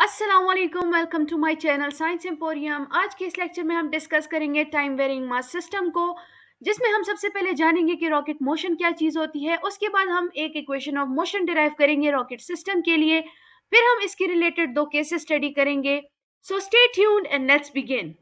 अस्सलाम वालेकुम, welcome to my channel science emporium. आज के इस लेक्चर में हम डिस्कस करेंगे टाइम वेरिंग मास सिस्टम को, जिसमें हम सबसे पहले जानेंगे कि रॉकेट मोशन क्या चीज़ होती है। उसके बाद हम एक इक्वेशन ऑफ मोशन डिराइव करेंगे रॉकेट सिस्टम के लिए। फिर हम इसके रिलेटेड दो केसेस स्टडी करेंगे। So stay tuned and let's begin.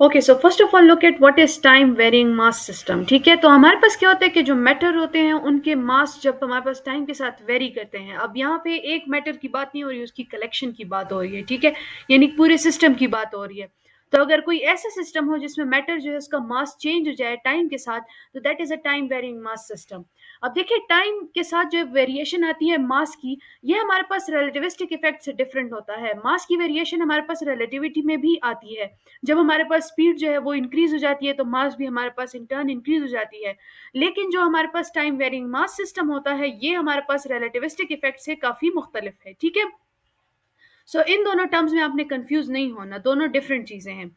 Okay, so first of all look at what is time varying mass system. ठीक है, तो हमारे पास क्या होता है कि जो मैटर होते हैं उनके मास जब हमारे पास टाइम के साथ वेरी करते हैं। अब यहाँ पे एक मैटर की बात नहीं हो रही, उसकी कलेक्शन की बात हो रही है। ठीक है, यानी पूरे सिस्टम की बात हो रही है। तो अगर कोई ऐसा सिस्टम हो जिसमें मैटर जो है उसका मास चेंज हो जाए टाइम के साथ, तो that is a time varying mass system. अब देखिए, टाइम के साथ जो वेरिएशन आती है मास की, ये हमारे पास रिलेटिविस्टिक इफेक्ट से डिफरेंट होता है। मास की वेरिएशन हमारे पास रिलेटिविटी में भी आती है। जब हमारे पास स्पीड जो है वो इंक्रीज हो जाती है तो मास भी हमारे पास इन टर्न इंक्रीज हो जाती है। लेकिन जो हमारे पास टाइम वेरिंग मास सिस्टम होता है, ये हमारे पास रिलेटिविस्टिक इफेक्ट से काफी मुख्तलिफ है। ठीक है, सो इन दोनों टर्म्स में आपने कंफ्यूज नहीं होना, दोनों डिफरेंट चीजें हैं।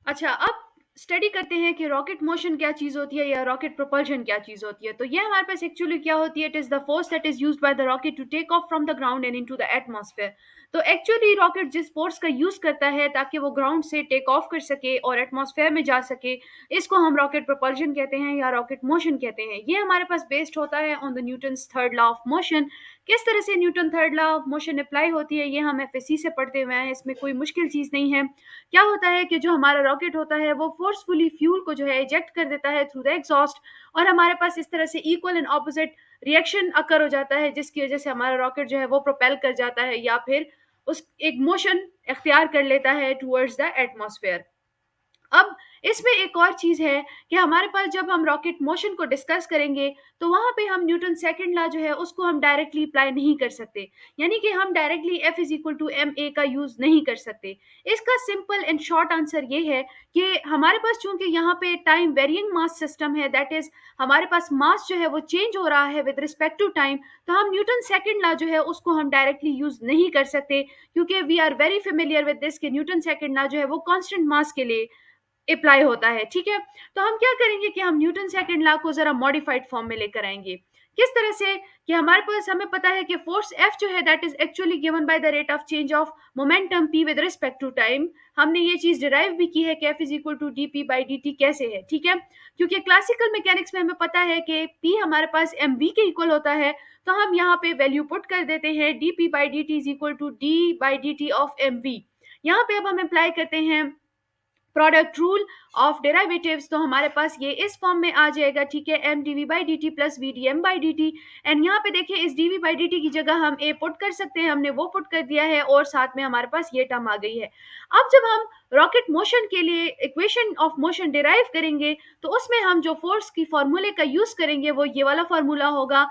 अच्छा, अब स्टडी करते हैं कि रॉकेट मोशन क्या चीज होती है या रॉकेट प्रोपल्शन क्या चीज होती है। तो ये हमारे पास एक्चुअली क्या होती है, it is the force that is used by the rocket to take off from the ground and into the atmosphere. तो एक्चुअली रॉकेट जिस फोर्स का यूज करता है ताकि वो ग्राउंड से टेक ऑफ कर सके और एटमॉस्फेयर में जा सके, इसको हम रॉकेट प्रोपल्शन कहते हैं या रॉकेट मोशन कहते हैं। ये हमारे पास बेस्ड होता है on the Newton's third law of motion. किस तरह से Newton third law of motion apply होती है, ये हम एफएससी से पढ़ते हुए हैं, इसमें कोई मुश्किल चीज नहीं है। क्या होता है कि जो हमारा रॉकेट होता है वो फोर्सफुली फ्यूल को जो है इजेक्ट कर देता है थ्रू द एग्जॉस्ट, और हमारे पास इस तरह से equal and opposite reaction occur हो जाता है, जिसकी वजह से हमारा रॉकेट जो है वो प्रोपेल कर जाता है या फिर उस एक मोशन इख्तियार कर लेता है टुवर्ड्स द एटमॉस्फेयर। अब इसमें एक और चीज है कि हमारे पास जब हम रॉकेट मोशन को डिस्कस करेंगे तो वहां पे हम न्यूटन सेकंड लॉ जो है उसको हम डायरेक्टली अप्लाई नहीं कर सकते। यानी कि हम directly F is equal to M A का यूज नहीं कर सकते। इसका सिंपल एंड शॉर्ट आंसर ये है कि हमारे पास चूंकि यहाँ पे टाइम वेरिइंग मास सिस्टम है, दैट इज हमारे पास मास जो है वो चेंज हो रहा है विद रिस्पेक्ट टू टाइम, तो हम न्यूटन सेकंड लॉ जो है उसको हम डायरेक्टली यूज नहीं कर सकते, क्योंकि we are very familiar with this कि न्यूटन सेकंड लॉ जो है वो कांस्टेंट मास के लिए अप्लाई होता है। ठीक है, तो हम क्या करेंगे कि हम न्यूटन सेकंड लॉ को जरा मॉडिफाइड फॉर्म में लेकर आएंगे। किस तरह से कि हमारे पास हमें पता है कि फोर्स एफ जो है that is actually given by the rate of change of momentum P with respect to time. हमने ये चीज डिराइव भी की है कि F is equal to D P by D T कैसे है। ठीक है, क्योंकि क्लासिकल मैकेनिक्स में हमें पता है कि पी हमारे पास एम वी के इक्वल होता है, तो हम यहाँ पे वैल्यू पुट कर देते हैं D P by D T is equal to D by D T of M V. यहाँ पे अब हम अप्लाई करते हैं प्रोडक्ट रूल ऑफ डेरिवेटिव्स, तो हमारे पास ये इस फॉर्म में आ जाएगा। ठीक है, M D V by D T plus V D M by D T. And यहाँ पे देखिए, इस D V by D T की जगह हम ए पुट कर सकते हैं, हमने वो पुट कर दिया है और साथ में हमारे पास ये टर्म आ गई है। अब जब हम रॉकेट मोशन के लिए इक्वेशन ऑफ मोशन डिराइव करेंगे तो उसमें हम जो फोर्स की फॉर्मूले का यूज करेंगे वो ये वाला फॉर्मूला होगा।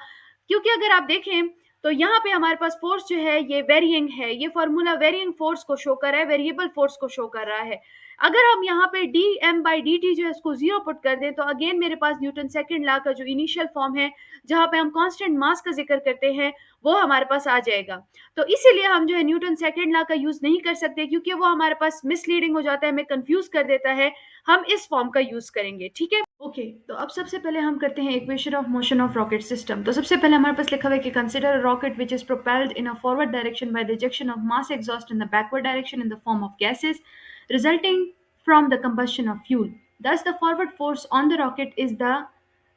क्योंकि अगर आप देखें तो यहाँ पे हमारे पास फोर्स जो है ये वेरिएंग है, ये फॉर्मूला वेरिएंग फोर्स को शो कर रहा है, वेरिएबल फोर्स को शो कर रहा है। अगर हम यहाँ पे D M by D T जो है उसको जीरो पुट कर दें तो अगेन मेरे पास न्यूटन सेकंड लॉ का जो इनिशियल फॉर्म है जहाँ पे हम कांस्टेंट मास का जिक्र करते हैं वो हमारे पास आ जाएगा। तो इसीलिए हम जो है न्यूटन सेकंड लॉ का यूज नहीं कर सकते, क्योंकि वो हमारे पास मिसलीडिंग हो जाता है, हमें कंफ्यूज कर देता है। हम इस फॉर्म का यूज करेंगे। ठीक है, ओके, तो अब सबसे पहले हम करते हैं equation of motion of rocket system. तो सबसे पहले हमारे पास लिखा हुआ है कि consider a rocket which is propelled in a forward direction by the ejection of mass exhaust in the backward direction in the form of gases resulting from the combustion of fuel. Thus, the forward force on the rocket is the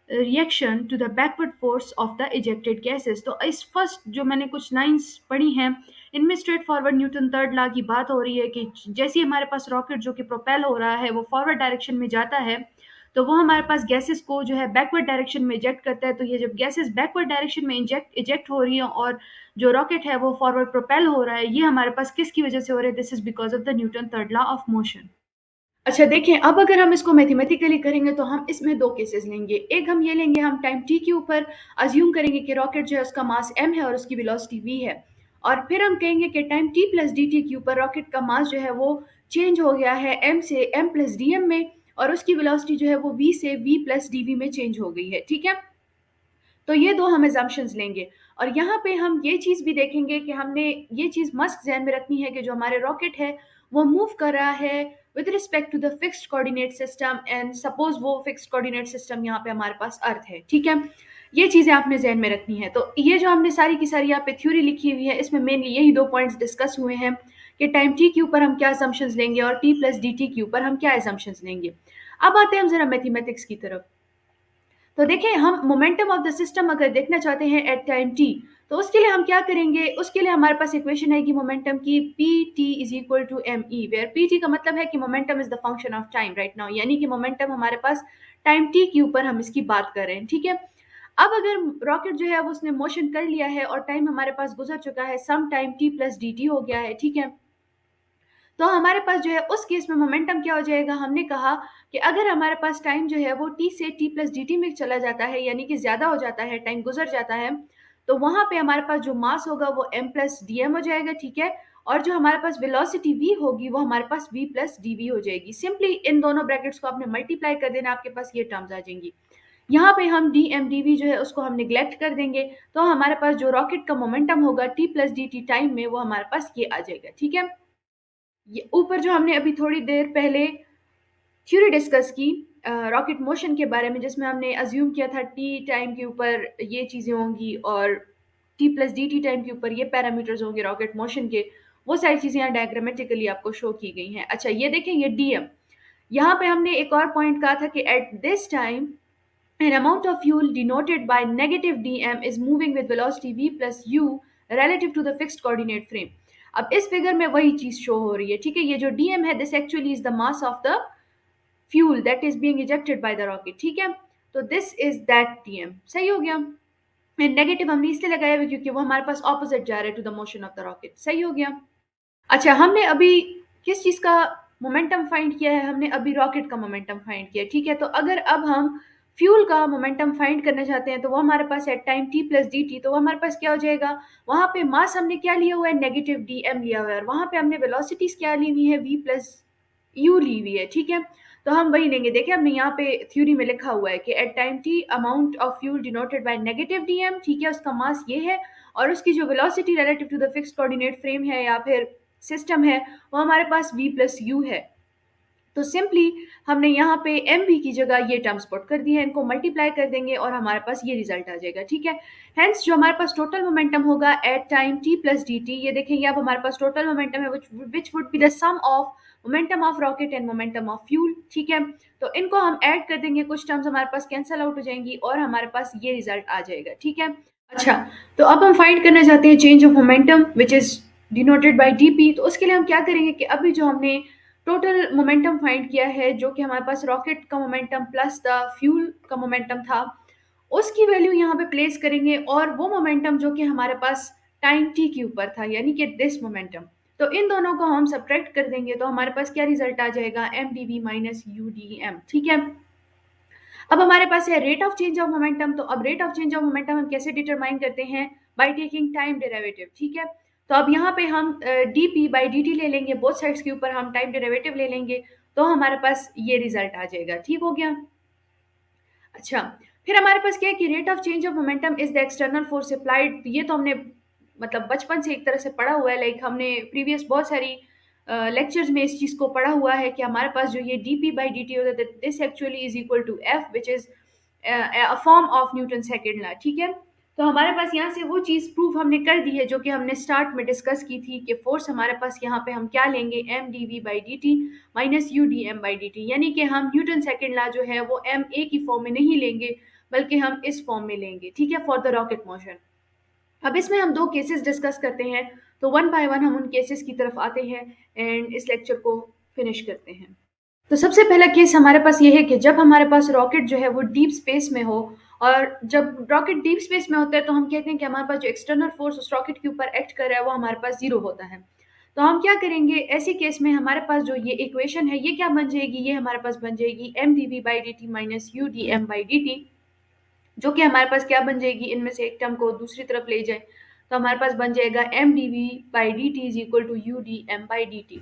reaction to the backward force of the ejected gases। तो इस first जो मैंने कुछ lines पढ़ी हैं इनमें straight forward Newton third law की बात हो रही है कि जैसे हमारे पास रॉकेट जो कि प्रोपेल हो रहा है वो फॉरवर्ड डायरेक्शन में जाता है, तो वो हमारे पास गैसेस को जो है बैकवर्ड डायरेक्शन में इजेक्ट करता है। तो ये जब गैसेस बैकवर्ड डायरेक्शन में इजेक्ट हो रही है और जो रॉकेट है वो फॉरवर्ड प्रोपेल हो रहा है, ये हमारे पास किसकी वजह से हो रहा है? This is because of the Newton third law of motion. अच्छा देखें, अब अगर हम इसको मैथमेटिकली करेंगे तो हम इसमें दो केसेस लेंगे। एक हम ये लेंगे, हम टाइम टी के ऊपर अज्यूम करेंगे कि रॉकेट जो है उसका मास m है और उसकी वेलोसिटी v है, और फिर हम कहेंगे कि time t plus D T के ऊपर रॉकेट का मास जो है वो चेंज हो गया है m से m प्लस डी एम में, और उसकी वेलोसिटी जो है वो v से v प्लस डी वी में चेंज हो गई है। ठीक है, तो ये दो हम एजम्पशंस लेंगे, और यहाँ पे हम ये चीज़ भी देखेंगे कि हमने ये चीज़ मस्ट ध्यान में रखनी है कि जो हमारे रॉकेट है वो मूव कर रहा है with respect to the fixed coordinate system, and suppose वो फिक्स्ड कोऑर्डिनेट सिस्टम यहाँ पे हमारे पास अर्थ है। ठीक है, ये चीज़ें आपने ज़हन में रखनी है। तो ये जो हमने सारी की सारी यहाँ पे थ्योरी लिखी हुई है, इसमें मेनली यही 2 पॉइंट्स डिस्कस हुए हैं कि टाइम टी के ऊपर हम क्या असम्पशन्स लेंगे और टी प्लस डी टी के ऊपर हम क्या असम्पशन्स लेंगे। अब आते हैं हम ज़रा मैथमेटिक्स की तरफ। तो देखिए, हम मोमेंटम ऑफ द सिस्टम अगर देखना चाहते हैं एट टाइम टी, तो उसके लिए हम क्या करेंगे, उसके लिए हमारे पास इक्वेशन आएगी मोमेंटम की, P T is equal to M E, where P T का मतलब है कि momentum is the function of time right now, यानी कि मोमेंटम हमारे पास टाइम टी के ऊपर हम इसकी बात कर रहे हैं, ठीक है। अब अगर रॉकेट जो है वो उसने मोशन कर लिया है और टाइम हमारे पास गुजर चुका है, some time T plus D T हो गया है, ठीक है। तो हमारे पास जो है उस केस में मोमेंटम क्या हो जाएगा, हमने कहा कि अगर हमारे पास टाइम जो है वो टी से टी प्लस डी टी में चला जाता है, यानी कि ज़्यादा हो जाता है, टाइम गुजर जाता है, तो वहाँ पे हमारे पास जो मास होगा वो एम प्लस डी एम हो जाएगा, ठीक है। और जो हमारे पास वेलोसिटी वी होगी वो हमारे पास वी प्लस डी वी हो जाएगी। सिंपली इन दोनों ब्रैकेट्स को आपने मल्टीप्लाई कर देना, आपके पास ये टर्म्स आ जाएंगी। यहाँ पे हम डी एम डी वी जो है उसको हम निगलेक्ट कर देंगे, तो हमारे पास जो रॉकेट का मोमेंटम होगा T plus D T time में, वो हमारे पास ये आ जाएगा, ठीक है। ये ऊपर जो हमने अभी थोड़ी देर पहले थ्योरी डिस्कस की रॉकेट मोशन के बारे में, जिसमें हमने अज्यूम किया था टी टाइम के ऊपर ये चीज़ें होंगी और T plus D T time के ऊपर ये पैरामीटर्स होंगे रॉकेट मोशन के, वो सारी चीज़ें यहाँ डायग्रामेटिकली आपको शो की गई हैं। अच्छा, ये देखें, ये डी एम, यहाँ पे हमने एक और पॉइंट कहा था कि at this time an amount of fuel denoted by negative dm is moving with velocity v plus u relative to the fixed coordinate frame। अब इस फिगर में वही चीज शो हो रही है, ठीक है। ये जो dm है, this actually is the mass of the fuel that is being ejected bye the rocket, ठीक है। तो दिस इज दैट dm, सही हो गया। एंड नेगेटिव हमने इसलिए लगाया हुआ क्योंकि वो हमारे पास ऑपोजिट जा रहा है to the motion of the rocket, सही हो गया। अच्छा, हमने अभी किस चीज़ का मोमेंटम फाइंड किया है, हमने अभी रॉकेट का मोमेंटम फाइंड किया, ठीक है। तो अगर अब हम फ्यूल का मोमेंटम फाइंड करना चाहते हैं, तो वो हमारे पास है time T plus D T, तो वो हमारे पास क्या हो जाएगा, वहाँ पे मास हमने क्या लिया हुआ है, नेगेटिव डी एम लिया हुआ है, और वहाँ पे हमने वेलोसिटीज क्या ली हुई है, वी प्लस यू ली हुई है, ठीक है। तो हम वही लेंगे। देखिए, हमने यहाँ पे थ्योरी में लिखा हुआ है कि at time T amount of fuel denoted by negative D M, ठीक है, उसका मास ये है, और उसकी जो velocity relative to the fixed coordinate frame है या फिर सिस्टम है, वो हमारे पास v प्लस यू है। तो सिंपली हमने यहाँ पे एम वी की जगह ये टर्म्स पुट कर दी है, इनको मल्टीप्लाई कर देंगे और हमारे पास ये रिजल्ट आ जाएगा, ठीक है। हेंस जो हमारे पास टोटल मोमेंटम होगा at time T plus D T, ये देखेंगे अब हमारे पास टोटल मोमेंटम है which would be the sum of momentum of rocket and momentum of fuel, ठीक है। तो इनको हम ऐड कर देंगे, कुछ टर्म्स हमारे पास कैंसल आउट हो जाएंगी और हमारे पास ये रिजल्ट आ जाएगा, ठीक है। अच्छा, तो अब हम फाइंड करना चाहते हैं change of momentum which is denoted by DP. तो उसके लिए हम क्या करेंगे कि अभी जो हमने टोटल मोमेंटम फाइंड किया है, जो कि हमारे पास रॉकेट का मोमेंटम प्लस द फ्यूल का मोमेंटम था, उसकी वैल्यू यहाँ पे प्लेस करेंगे, और वो मोमेंटम जो कि हमारे पास टाइम टी के ऊपर था, यानी कि दिस मोमेंटम, तो इन दोनों को हम सब्ट्रैक्ट कर देंगे, तो हमारे पास क्या रिजल्ट आ जाएगा, M D V minus U D M, ठीक है। अब हमारे पास है rate of change of momentum. तो अब rate of change of momentum हम कैसे डिटरमाइन करते हैं, बाय टेकिंग टाइम डेरिवेटिव, ठीक है। तो अब यहाँ पे हम D P by D T ले लेंगे, बोथ साइड्स के ऊपर हम टाइम डेरिवेटिव ले लेंगे, तो हमारे पास ये रिजल्ट आ जाएगा, ठीक हो गया। अच्छा, फिर हमारे पास क्या है कि rate of change of momentum is the external force applied. ये तो हमने मतलब बचपन से एक तरह से पढ़ा हुआ है, लाइक हमने प्रीवियस बहुत सारी लेक्चर्स में इस चीज़ को पढ़ा हुआ है कि हमारे पास जो ये D P by D T होता है, this actually is equal to F which is a form of Newton second law, ठीक है। तो हमारे पास यहाँ से वो चीज़ प्रूफ हमने कर दी है जो कि हमने स्टार्ट में डिस्कस की थी कि फोर्स हमारे पास यहाँ पे हम क्या लेंगे, M D V by D T minus U D M by D T, यानी कि हम न्यूटन सेकेंड लॉ जो है वो एम ए की फॉर्म में नहीं लेंगे, बल्कि हम इस फॉर्म में लेंगे, ठीक है, फॉर द रॉकेट मोशन। अब इसमें हम दो केसेस डिस्कस करते हैं, तो वन बाय वन हम उन केसेस की तरफ आते हैं एंड इस लेक्चर को फिनिश करते हैं। तो सबसे पहला केस हमारे पास ये है कि जब हमारे पास रॉकेट जो है वो डीप स्पेस में हो, और जब रॉकेट डीप स्पेस में होता है तो हम कहते हैं कि हमारे पास जो एक्सटर्नल फोर्स उस रॉकेट के ऊपर एक्ट कर रहा है वो हमारे पास जीरो होता है। तो हम क्या करेंगे ऐसे केस में, हमारे पास जो ये इक्वेशन है ये क्या बन जाएगी, ये हमारे पास बन जाएगी M D V by D T minus U D M by D T, जो कि हमारे पास क्या बन जाएगी, इनमें से एक टर्म को दूसरी तरफ ले जाए तो हमारे पास बन जाएगा M D V by D T is equal to U D M by D T.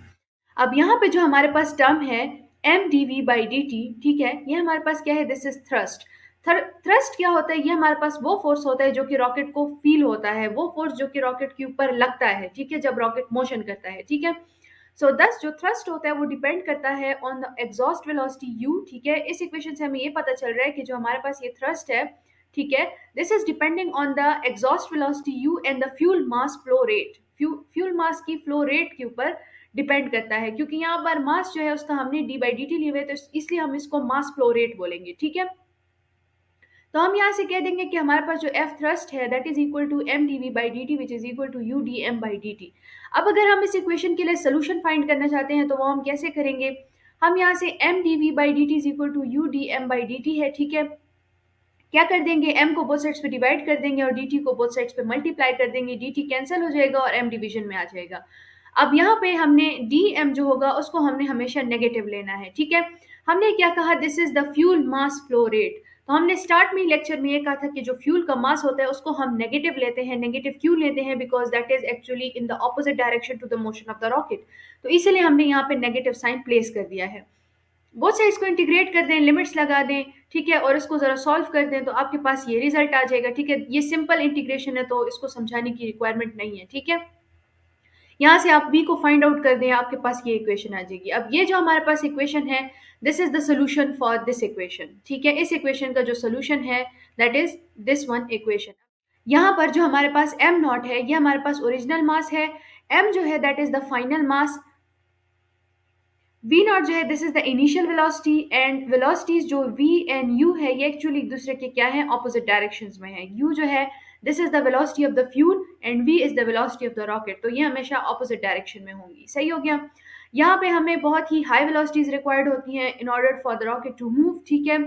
अब यहाँ पे जो हमारे पास टर्म है M D V by D T, ठीक है, ये हमारे पास क्या है, दिस इज थ्रस्ट। थ्रस्ट क्या होता है, ये हमारे पास वो फोर्स होता है जो कि रॉकेट को फील होता है, वो फोर्स जो कि रॉकेट के ऊपर लगता है, ठीक है, जब रॉकेट मोशन करता है, ठीक है। सो दस जो थ्रस्ट होता है वो डिपेंड करता है on the exhaust velocity you, ठीक है। इस इक्वेशन से हमें ये पता चल रहा है कि जो हमारे पास ये थ्रस्ट है ठीक है। This is depending on the exhaust velocity u and the fuel mass flow rate. Fuel mass की फ्लो रेट के ऊपर डिपेंड करता है, क्योंकि यहाँ पर मास जो है उसका हमने डी बाई डी टी लिए हुए, तो इसलिए हम इसको मास फ्लो रेट बोलेंगे, ठीक है। तो हम यहाँ से कह देंगे कि हमारे पास जो एफ थ्रस्ट है that is equal to M D V by D T which is equal to U D M by D T. अब अगर हम इस इक्वेशन के लिए सोल्यूशन फाइंड करना चाहते हैं तो वो हम कैसे करेंगे? हम यहाँ से M D V by D T is equal to U D M by D T है, ठीक है। क्या कर देंगे, m को बोथ साइड्स पे डिवाइड कर देंगे और dt को बोथ साइड्स पे मल्टीप्लाई कर देंगे, dt कैंसिल हो जाएगा और m डिवीजन में आ जाएगा। अब यहाँ पे हमने dm जो होगा उसको हमने हमेशा नेगेटिव लेना है, ठीक है। हमने क्या कहा, this is the fuel mass flow rate. तो हमने स्टार्ट में लेक्चर में ये कहा था कि जो फ्यूल का मास होता है उसको हम नेगेटिव लेते हैं। नेगेटिव क्यों लेते हैं? Because that is actually in the opposite direction to the motion of the rocket. तो इसलिए हमने यहाँ पे नेगेटिव साइन प्लेस कर दिया है। बोथ साइड्स को इंटीग्रेट कर दें, लिमिट्स लगा दें, ठीक है, और इसको ज़रा सॉल्व कर दें तो आपके पास ये रिजल्ट आ जाएगा, ठीक है। ये सिंपल इंटीग्रेशन है तो इसको समझाने की रिक्वायरमेंट नहीं है, ठीक है। यहाँ से आप v को फाइंड आउट कर दें, आपके पास ये इक्वेशन आ जाएगी। अब ये जो हमारे पास इक्वेशन है, this is the solution for this equation, ठीक है। इस इक्वेशन का जो सोल्यूशन है that is this one equation. यहाँ पर जो हमारे पास m नॉट है ये हमारे पास ओरिजिनल मास है, m जो है that is the final mass, v not जो है this is the initial velocity, and velocities जो v एंड u है ये एक्चुअली एक दूसरे के क्या है, ऑपोजिट डायरेक्शंस में है। u जो है this is the velocity of the fuel and v is the velocity of the rocket, तो ये हमेशा ऑपोजिट डायरेक्शन में होंगी। सही हो गया। यहाँ पे हमें बहुत ही हाई वेलोसिटीज रिक्वायर्ड होती हैं in order for the rocket to move, ठीक है।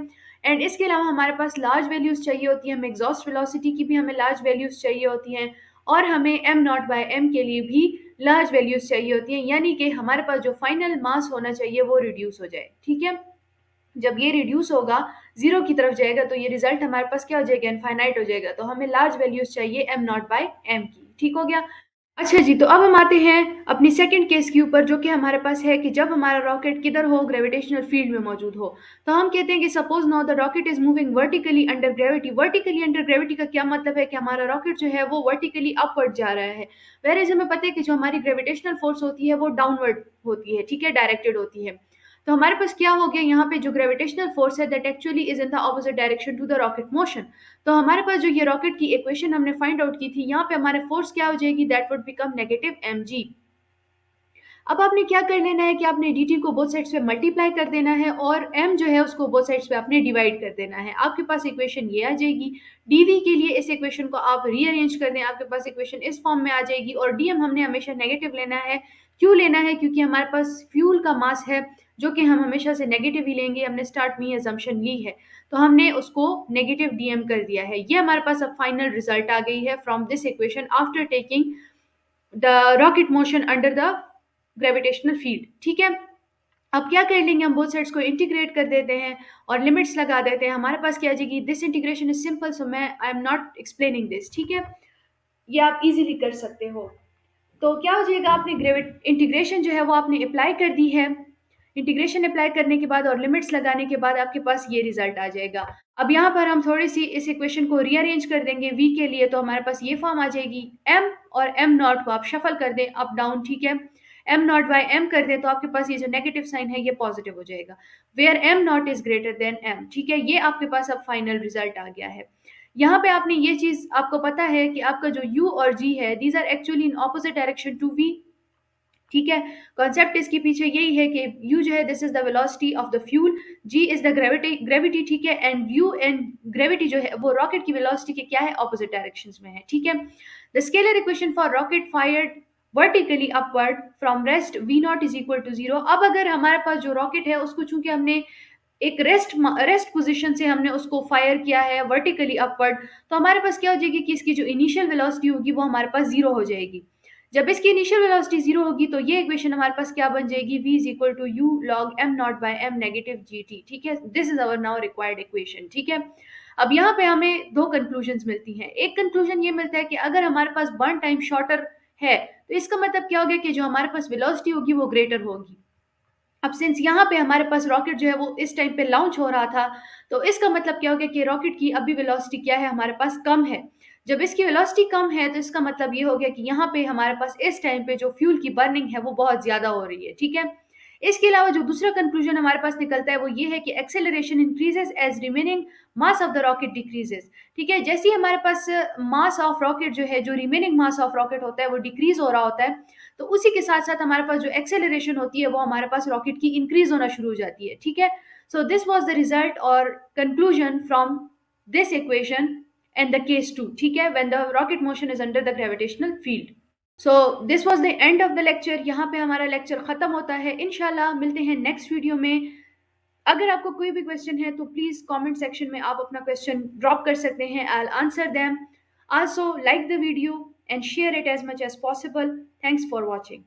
एंड इसके अलावा हमारे पास लार्ज वैल्यूज चाहिए होती है, हमें एग्जॉस्ट वेलोसिटी की भी हमें लार्ज वैल्यूज चाहिए होती हैं, और हमें एम नॉट बाय एम के लिए भी लार्ज वैल्यूज चाहिए होती हैं, यानी कि हमारे पास जो फाइनल मास होना चाहिए वो रिड्यूस हो जाए, ठीक है। जब ये रिड्यूस होगा, जीरो की तरफ जाएगा, तो ये रिजल्ट हमारे पास क्या हो जाएगा, इनफाइनाइट हो जाएगा। तो हमें लार्ज वैल्यूज चाहिए एम नॉट बाय एम की, ठीक हो गया। अच्छा जी, तो अब हम आते हैं अपनी सेकंड केस के ऊपर, जो कि हमारे पास है कि जब हमारा रॉकेट किधर हो, ग्रेविटेशनल फील्ड में मौजूद हो। तो हम कहते हैं कि suppose now the rocket is moving vertically under gravity. Vertically under gravity का क्या मतलब है कि हमारा रॉकेट जो है वो वर्टिकली अपवर्ड जा रहा है, वेयर हमें पता है कि जो हमारी ग्रेविटेशनल फोर्स होती है वो डाउनवर्ड होती है, ठीक है, डायरेक्टेड होती है। तो हमारे पास क्या हो गया, यहाँ पे जो ग्रेविटेशनल फोर्स है that actually is in the opposite direction to the rocket motion. तो हमारे पास जो ये रॉकेट की इक्वेशन हमने फाइंड आउट की थी, यहाँ पे हमारे फोर्स क्या हो जाएगी, that would become negative mg। अब आपने क्या कर लेना है कि आपने dt को बोथ साइड्स पे मल्टीप्लाई कर देना है और m जो है उसको बोथ साइड्स पे आपने डिवाइड कर देना है। आपके पास इक्वेशन ये आ जाएगी। dv के लिए इस इक्वेशन को आप रीअरेंज कर दें, आपके पास इक्वेशन इस फॉर्म में आ जाएगी। और dm हमने हमेशा नेगेटिव लेना है। क्यों लेना है? क्योंकि हमारे पास फ्यूल का मास है जो कि हम हमेशा से नेगेटिव ही लेंगे, हमने स्टार्ट में ये assumption ली है, तो हमने उसको नेगेटिव dm कर दिया है। ये हमारे पास अब फाइनल रिजल्ट आ गई है from this equation after taking the rocket motion under the gravitational field, ठीक है। अब क्या कर लेंगे, हम बोथ साइड्स को इंटीग्रेट कर देते हैं और लिमिट्स लगा देते हैं। हमारे पास क्या आ जाएगी, दिस इंटीग्रेशन इज सिंपल, सो मैं I am not explaining this, ठीक है, ये आप इजीली कर सकते हो। तो क्या हो जाएगा, आपने ग्रेविट इंटीग्रेशन जो है वो आपने अप्लाई कर दी है। इंटीग्रेशन अप्लाई करने के बाद और लिमिट्स लगाने के बाद आपके पास ये रिजल्ट आ जाएगा। अब यहाँ पर हम थोड़ी सी इस इक्वेशन को रीअरेंज कर देंगे v के लिए, तो हमारे पास ये फॉर्म आ जाएगी। m और m नॉट को आप शफल कर दें अप डाउन, ठीक है, m नॉट बाय m कर दें तो आपके पास ये जो नेगेटिव साइन है ये पॉजिटिव हो जाएगा, where m not is greater than m, ठीक है। ये आपके पास अब फाइनल रिजल्ट आ गया है। यहाँ पे आपने ये चीज आपको पता है कि आपका जो u और g है these are actually in opposite direction to v, ठीक है। कॉन्सेप्ट इसके पीछे यही है कि u जो है this is the velocity of the fuel, g is the gravity, ठीक है, एंड u एंड ग्रेविटी जो है वो रॉकेट की वेलोसिटी के क्या है, ऑपोजिट डायरेक्शंस में है, ठीक है। The scalar equation for rocket fired vertically upward from rest v not is equal to 0। अब अगर हमारे पास जो रॉकेट है उसको चूंकि हमने एक रेस्ट पोजीशन से हमने उसको फायर किया है वर्टिकली अपवर्ड, तो हमारे पास क्या हो जाएगी कि इसकी जो इनिशियल वेलोसिटी होगी वो हमारे पास जीरो हो जाएगी। जब इसकी इनिशियल वेलोसिटी जीरो होगी तो ये इक्वेशन हमारे पास क्या बन जाएगी, v is equal to U log m not by m negative gt, ठीक है। This is our now required equation, ठीक है। अब यहाँ पे हमें दो कंक्लूजन्स मिलती हैं। एक कंक्लूजन ये मिलता है कि अगर हमारे पास बर्न टाइम शॉर्टर है तो इसका मतलब क्या हो गया कि जो हमारे पास वेलोसिटी होगी वो ग्रेटर होगी। अब सिंस यहाँ पे हमारे पास रॉकेट जो है वो इस टाइम पे लॉन्च हो रहा था, तो इसका मतलब क्या हो गया कि रॉकेट की अभी वेलोसिटी क्या है, हमारे पास कम है। जब इसकी वेलोसिटी कम है तो इसका मतलब ये हो गया कि यहाँ पे हमारे पास इस टाइम पे जो फ्यूल की बर्निंग है वो बहुत ज़्यादा हो रही है, ठीक है। इसके अलावा जो दूसरा कंक्लूजन हमारे पास निकलता है वो ये है कि acceleration increases as remaining mass of the rocket decreases. ठीक है, जैसे ही हमारे पास मास ऑफ रॉकेट जो है, जो रिमेनिंग मास ऑफ रॉकेट होता है वो डिक्रीज हो रहा होता है, तो उसी के साथ साथ हमारे पास जो एक्सेलरेशन होती है वो हमारे पास रॉकेट की इंक्रीज होना शुरू हो जाती है। ठीक है, so this was the result और conclusion from this equation and the case two. ठीक है, when the rocket motion is under the gravitational field. So this was the end of the lecture. यहाँ पे हमारा लेक्चर खत्म होता है। इंशाल्लाह मिलते हैं नेक्स्ट वीडियो में। अगर आपको कोई भी क्वेश्चन है तो प्लीज़ कमेंट सेक्शन में आप अपना क्वेश्चन ड्रॉप कर सकते हैं। I will answer them. Also like the video and share it as much as possible. Thanks for watching.